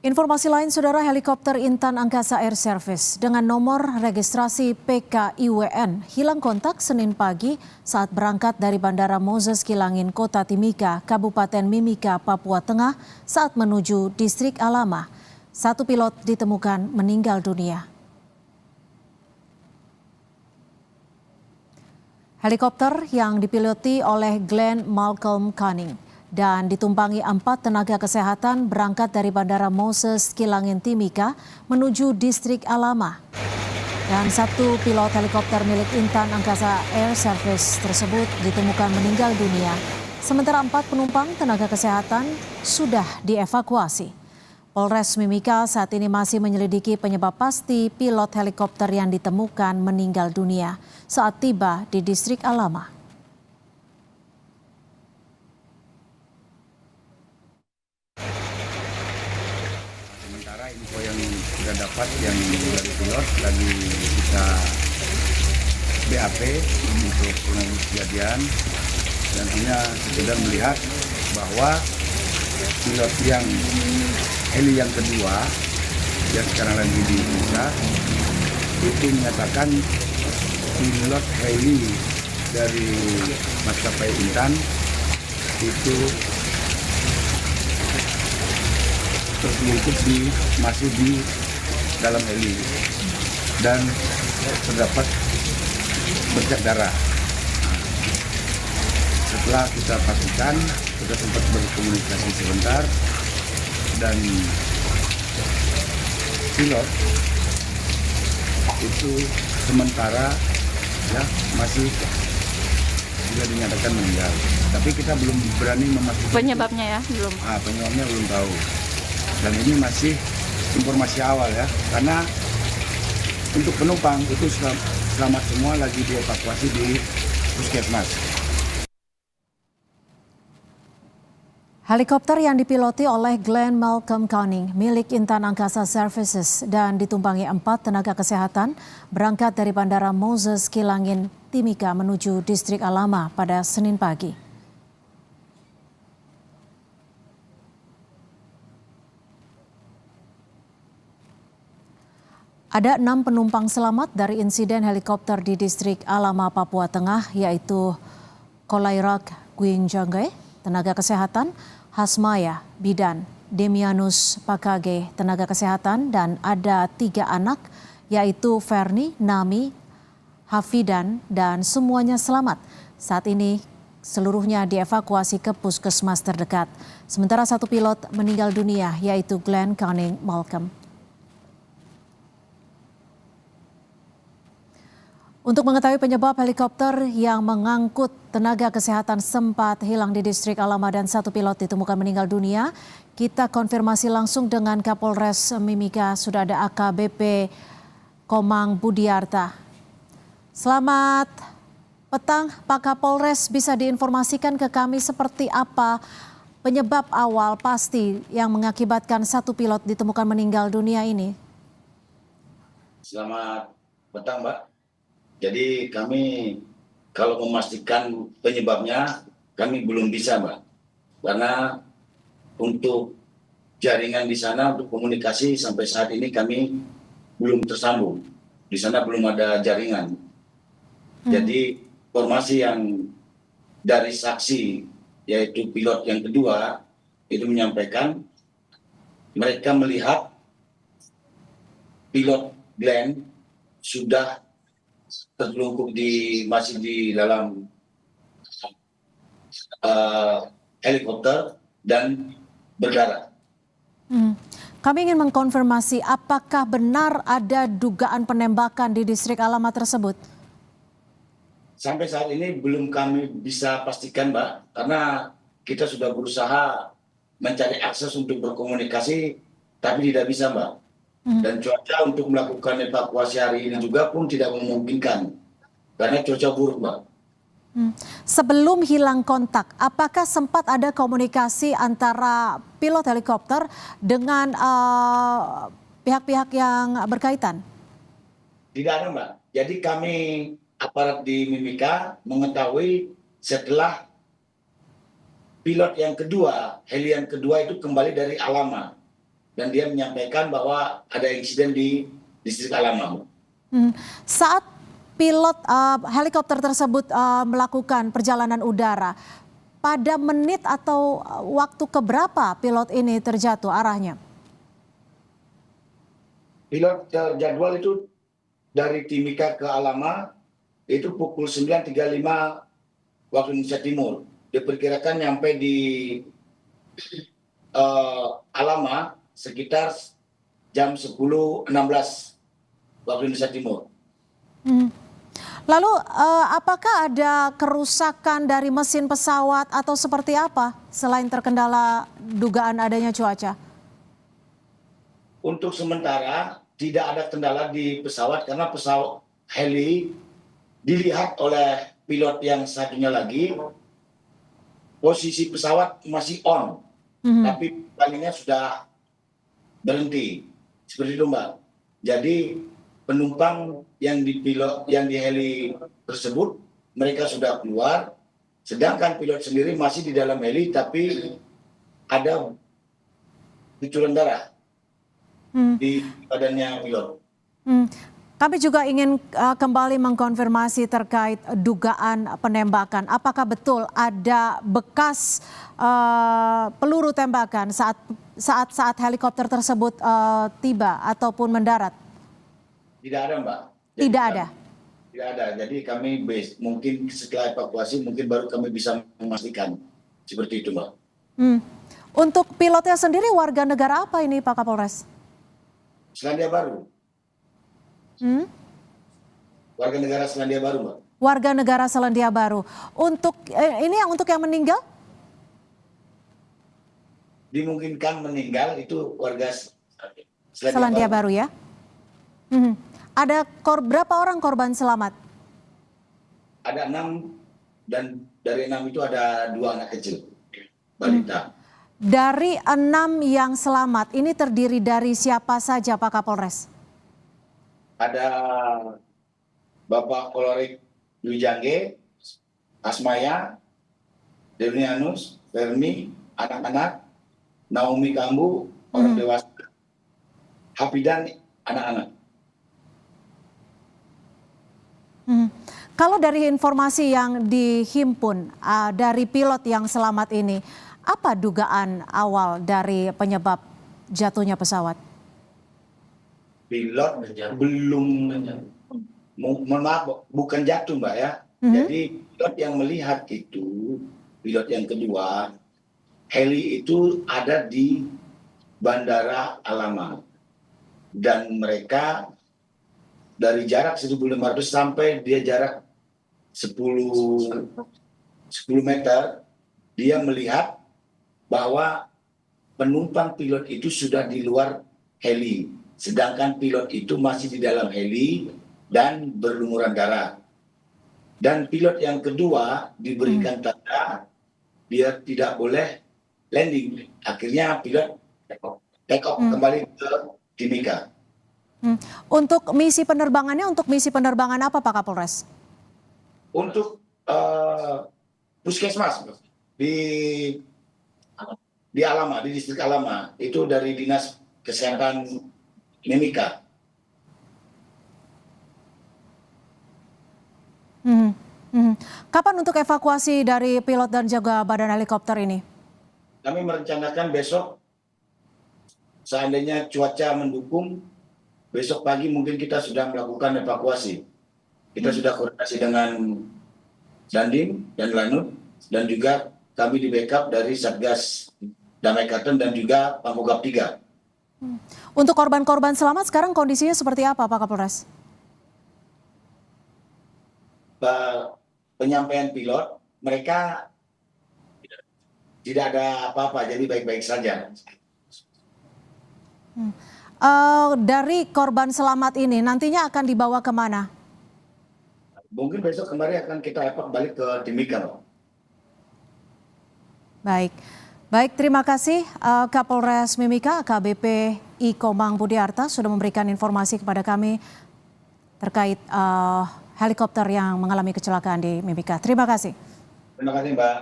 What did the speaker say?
Informasi lain, Saudara, helikopter Intan Angkasa Air Service dengan nomor registrasi PKIWN hilang kontak Senin pagi saat berangkat dari Bandara Moses Kilangin, Kota Timika, Kabupaten Mimika, Papua Tengah saat menuju Distrik Alama. Satu pilot ditemukan meninggal dunia. Helikopter yang dipiloti oleh Glenn Malcolm Canning dan ditumpangi 4 tenaga kesehatan berangkat dari Bandara Moses Kilangin Timika menuju Distrik Alama. Dan satu pilot helikopter milik Intan Angkasa Air Service tersebut ditemukan meninggal dunia. Sementara 4 penumpang tenaga kesehatan sudah dievakuasi. Polres Mimika saat ini masih menyelidiki penyebab pasti pilot helikopter yang ditemukan meninggal dunia saat tiba di Distrik Alama. Sementara info yang sudah dapat yang dari pilot lagi kita BAP untuk kronologis kejadian, dan hanya sekedar melihat bahwa pilot yang heli yang kedua yang sekarang lagi di Indonesia itu menyatakan pilot heli dari maskapai Intan itu terselungkup masih di dalam heli dan terdapat bercak darah. Setelah kita pastikan, kita sempat berkomunikasi sebentar dan pilot itu sementara ya masih juga dinyatakan meninggal. Tapi kita belum berani memastikan penyebabnya ya, belum. Penyebabnya belum tahu. Dan ini masih informasi awal ya, karena untuk penumpang itu selamat semua lagi dievakuasi di Puskesmas. Helikopter yang dipiloti oleh Glenn Malcolm Canning milik Intan Angkasa Services dan ditumpangi 4 tenaga kesehatan berangkat dari Bandara Moses Kilangin Timika menuju Distrik Alama pada Senin pagi. Ada 6 penumpang selamat dari insiden helikopter di Distrik Alama, Papua Tengah, yaitu Kolairak Gwinjangge, tenaga kesehatan, Hasmaya Bidan, Demianus Pakage, tenaga kesehatan, dan ada 3 anak, yaitu Ferni, Nami, Hafidan, dan semuanya selamat. Saat ini seluruhnya dievakuasi ke puskesmas terdekat. Sementara satu pilot meninggal dunia, yaitu Glenn Canning Malcolm. Untuk mengetahui penyebab helikopter yang mengangkut tenaga kesehatan sempat hilang di Distrik Alama dan satu pilot ditemukan meninggal dunia, kita konfirmasi langsung dengan Kapolres Mimika. Sudah ada AKBP Komang Budiarta. Selamat petang Pak Kapolres, bisa diinformasikan ke kami seperti apa penyebab awal pasti yang mengakibatkan satu pilot ditemukan meninggal dunia ini? Selamat petang, Mbak. Jadi kami kalau memastikan penyebabnya kami belum bisa, Mbak. Karena untuk jaringan di sana untuk komunikasi sampai saat ini kami belum tersambung. Di sana belum ada jaringan. Jadi informasi yang dari saksi yaitu pilot yang kedua itu menyampaikan mereka melihat pilot Glenn sudah terselungkup masih di dalam helikopter dan berdarah. Kami ingin mengkonfirmasi apakah benar ada dugaan penembakan di Distrik Alama tersebut? Sampai saat ini belum kami bisa pastikan, Mbak, karena kita sudah berusaha mencari akses untuk berkomunikasi, tapi tidak bisa, Mbak. Dan cuaca untuk melakukan evakuasi hari ini juga pun tidak memungkinkan karena cuaca buruk, Mbak. Sebelum hilang kontak, apakah sempat ada komunikasi antara pilot helikopter dengan pihak-pihak yang berkaitan? Tidak ada, Mbak. Jadi kami aparat di Mimika mengetahui setelah pilot yang kedua, heli yang kedua itu kembali dari Alama. dan dia menyampaikan bahwa ada insiden di distrik Alama. Saat pilot helikopter tersebut melakukan perjalanan udara, pada menit atau waktu keberapa pilot ini terjatuh arahnya? Pilot jadwal itu dari Timika ke Alama itu pukul 9.35 waktu Indonesia Timur. Diperkirakan nyampe di Alama sekitar jam 10.16 waktu Indonesia Timur. Lalu apakah ada kerusakan dari mesin pesawat atau seperti apa selain terkendala dugaan adanya cuaca? Untuk sementara tidak ada kendala di pesawat karena pesawat heli dilihat oleh pilot yang satunya lagi, posisi pesawat masih on, tapi palingnya sudah berhenti, seperti itu Mbak. Jadi penumpang yang di heli tersebut mereka sudah keluar, sedangkan pilot sendiri masih di dalam heli tapi ada kucuran darah di badannya pilot. Kami juga ingin kembali mengkonfirmasi terkait dugaan penembakan. Apakah betul ada bekas peluru tembakan saat helikopter tersebut tiba ataupun mendarat? Tidak ada Mbak. Tidak ada? Tidak ada. Jadi kami mungkin setelah evakuasi mungkin baru kami bisa memastikan. Seperti itu Mbak. Untuk pilotnya sendiri warga negara apa ini Pak Kapolres? Selandia Baru. Warga negara Selandia Baru, Mbak. Warga negara Selandia Baru. Untuk ini untuk yang meninggal? Dimungkinkan meninggal itu warga Selandia Baru ya. Ada berapa orang korban selamat? Ada 6 dan dari 6 itu ada 2 anak kecil, balita. Dari 6 yang selamat ini terdiri dari siapa saja Pak Kapolres? Ada Bapak Kolorik Dwi Jangge, Asmaya, Devnianus, Fermi, anak-anak, Naomi Kambu, orang dewasa, Hafidan, anak-anak. Kalau dari informasi yang dihimpun dari pilot yang selamat ini, apa dugaan awal dari penyebab jatuhnya pesawat? Pilot belum, mohon maaf, bukan jatuh Mbak ya. Jadi pilot yang melihat itu, pilot yang kedua, heli itu ada di Bandara Alama. Dan mereka dari jarak 1.500 sampai dia jarak 10 meter, dia melihat bahwa penumpang pilot itu sudah di luar heli. Sedangkan pilot itu masih di dalam heli dan berlumuran darah. Dan pilot yang kedua diberikan tanda dia tidak boleh landing. Akhirnya pilot take off kembali ke Timika. Untuk misi penerbangannya, untuk misi penerbangan apa Pak Kapolres? Untuk puskesmas di Alama, di distrik Alama, itu dari Dinas Kesehatan Mimika. Kapan untuk evakuasi dari pilot dan juga badan helikopter ini? Kami merencanakan besok, seandainya cuaca mendukung, besok pagi mungkin kita sudah melakukan evakuasi. Kita sudah koordinasi dengan Dandim dan Lanut, dan juga kami di backup dari Satgas Damai Kartens dan juga Pamogap 3. Untuk korban-korban selamat sekarang kondisinya seperti apa Pak Kapolres? Penyampaian pilot, mereka tidak ada apa-apa, jadi baik-baik saja. Dari korban selamat ini nantinya akan dibawa kemana? Mungkin besok kemarin akan kita evakuasi balik ke Timika. Baik, terima kasih Kapolres Mimika AKBP I Komang Budiarta sudah memberikan informasi kepada kami terkait helikopter yang mengalami kecelakaan di Mimika. Terima kasih. Terima kasih Mbak.